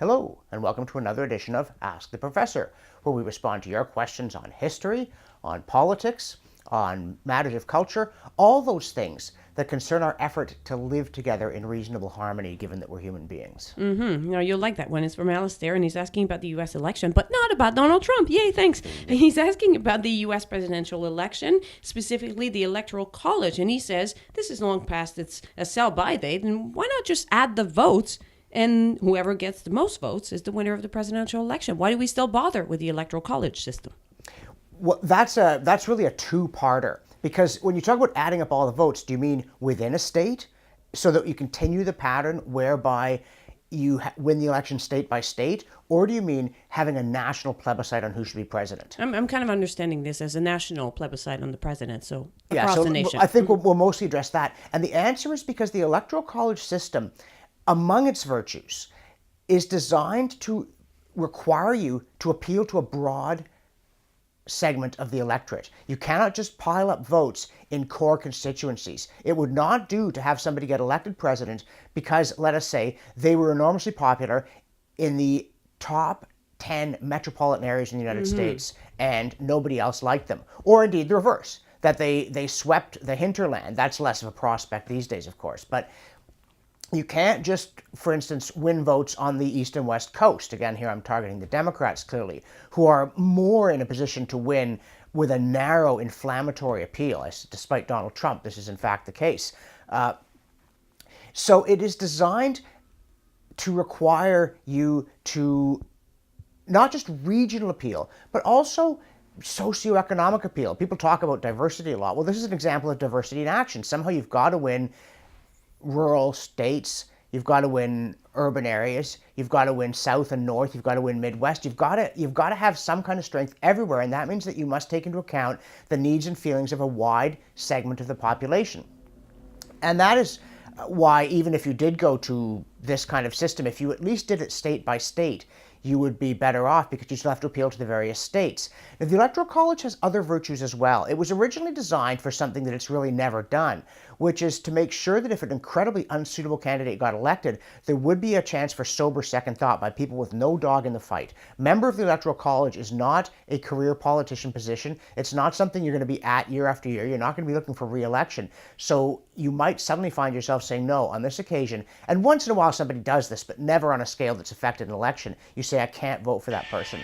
Hello, and welcome to another edition of Ask the Professor, where we respond to your questions on history, on politics, on matters of culture, all those things that concern our effort to live together in reasonable harmony, given that we're human beings. You'll like that one. It's from Alistair, and he's asking about the U.S. election, but not about Donald Trump. Yay, thanks. He's asking about the U.S. presidential election, specifically the electoral college, and he says this is long past its a sell-by date, and why not just add the votes? And whoever gets the most votes is the winner of the presidential election. Why do we still bother with the electoral college system? Well, that's really a two-parter. Because when you talk about adding up all the votes, do you mean within a state so that you continue the pattern whereby you win the election state by state? Or do you mean having a national plebiscite on who should be president? I'm kind of understanding this as a national plebiscite on the president, so across the nation. I think we'll mostly address that. And the answer is because the electoral college system, among its virtues, is designed to require you to appeal to a broad segment of the electorate. You cannot just pile up votes in core constituencies. It would not do to have somebody get elected president because, let us say, they were enormously popular in the top 10 metropolitan areas in the United States and nobody else liked them. Or indeed the reverse, that they swept the hinterland. That's less of a prospect these days, of course. But you can't just, for instance, win votes on the East and West Coast. Again, here I'm targeting the Democrats, clearly, who are more in a position to win with a narrow, inflammatory appeal. Despite Donald Trump, this is in fact the case. So it is designed to require you to not just regional appeal, but also socioeconomic appeal. People talk about diversity a lot. Well, this is an example of diversity in action. Somehow you've got to win rural states, you've got to win urban areas, you've got to win South and North, you've got to win Midwest, you've got to have some kind of strength everywhere, and that means that you must take into account the needs and feelings of a wide segment of the population. And that is why even if you did go to this kind of system, if you at least did it state by state, you would be better off because you still have to appeal to the various states. Now, the Electoral College has other virtues as well. It was originally designed for something that it's really never done, which is to make sure that if an incredibly unsuitable candidate got elected, there would be a chance for sober second thought by people with no dog in the fight. Member of the Electoral College is not a career politician position. It's not something you're going to be at year after year. You're not going to be looking for re-election. So you might suddenly find yourself saying no on this occasion. And once in a while somebody does this, but never on a scale that's affected an election. You say, I can't vote for that person.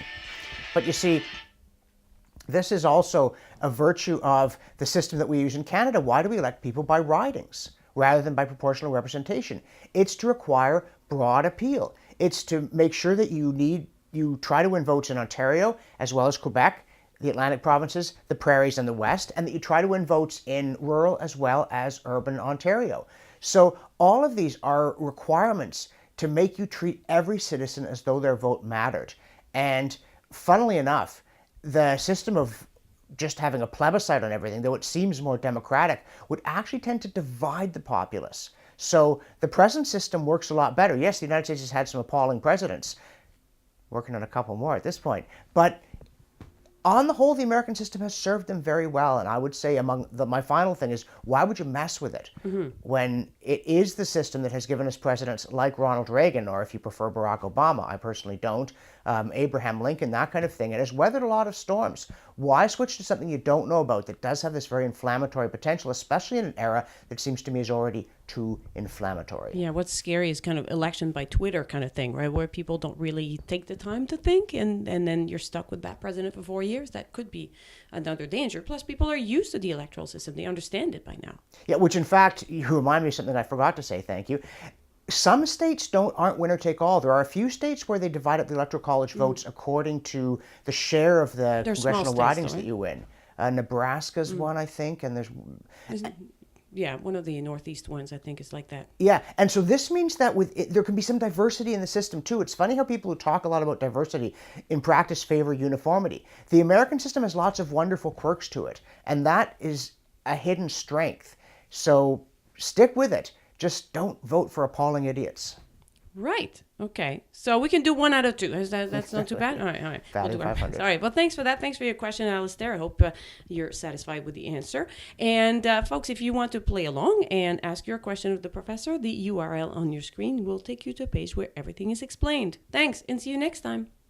But you see, this is also a virtue of the system that we use in Canada. Why do we elect people by ridings rather than by proportional representation? It's to require broad appeal. It's to make sure that you try to win votes in Ontario as well as Quebec, the Atlantic provinces, the prairies, and the West, and that you try to win votes in rural as well as urban Ontario. So all of these are requirements to make you treat every citizen as though their vote mattered. And funnily enough, the system of just having a plebiscite on everything, though it seems more democratic, would actually tend to divide the populace. So the present system works a lot better. Yes, the United States has had some appalling presidents, working on a couple more at this point, but on the whole, the American system has served them very well. And I would say my final thing is, why would you mess with it when it is the system that has given us presidents like Ronald Reagan, or if you prefer Barack Obama, I personally don't, Abraham Lincoln, that kind of thing. It has weathered a lot of storms. Why switch to something you don't know about that does have this very inflammatory potential, especially in an era that seems to me is already too inflammatory? Yeah, what's scary is kind of election by Twitter kind of thing, right? Where people don't really take the time to think, and then you're stuck with that president for 4 years. That could be another danger. Plus, people are used to the electoral system. They understand it by now. Yeah, which in fact, you remind me of something I forgot to say, thank you. Some states aren't winner take all. There are a few states where they divide up the Electoral College votes according to the share of the congressional ridings that you win. Nebraska's one, I think, and there's... Yeah, one of the Northeast ones, I think, is like that. Yeah, and so this means that there can be some diversity in the system, too. It's funny how people who talk a lot about diversity in practice favor uniformity. The American system has lots of wonderful quirks to it, and that is a hidden strength. So stick with it. Just don't vote for appalling idiots. Right. Okay. So we can do 1 out of 2. That's not too bad? All right. All right. Batting We'll do our 500. best. All right. Well, thanks for that. Thanks for your question, Alistair. I hope you're satisfied with the answer. And folks, if you want to play along and ask your question of the professor, the URL on your screen will take you to a page where everything is explained. Thanks, and see you next time.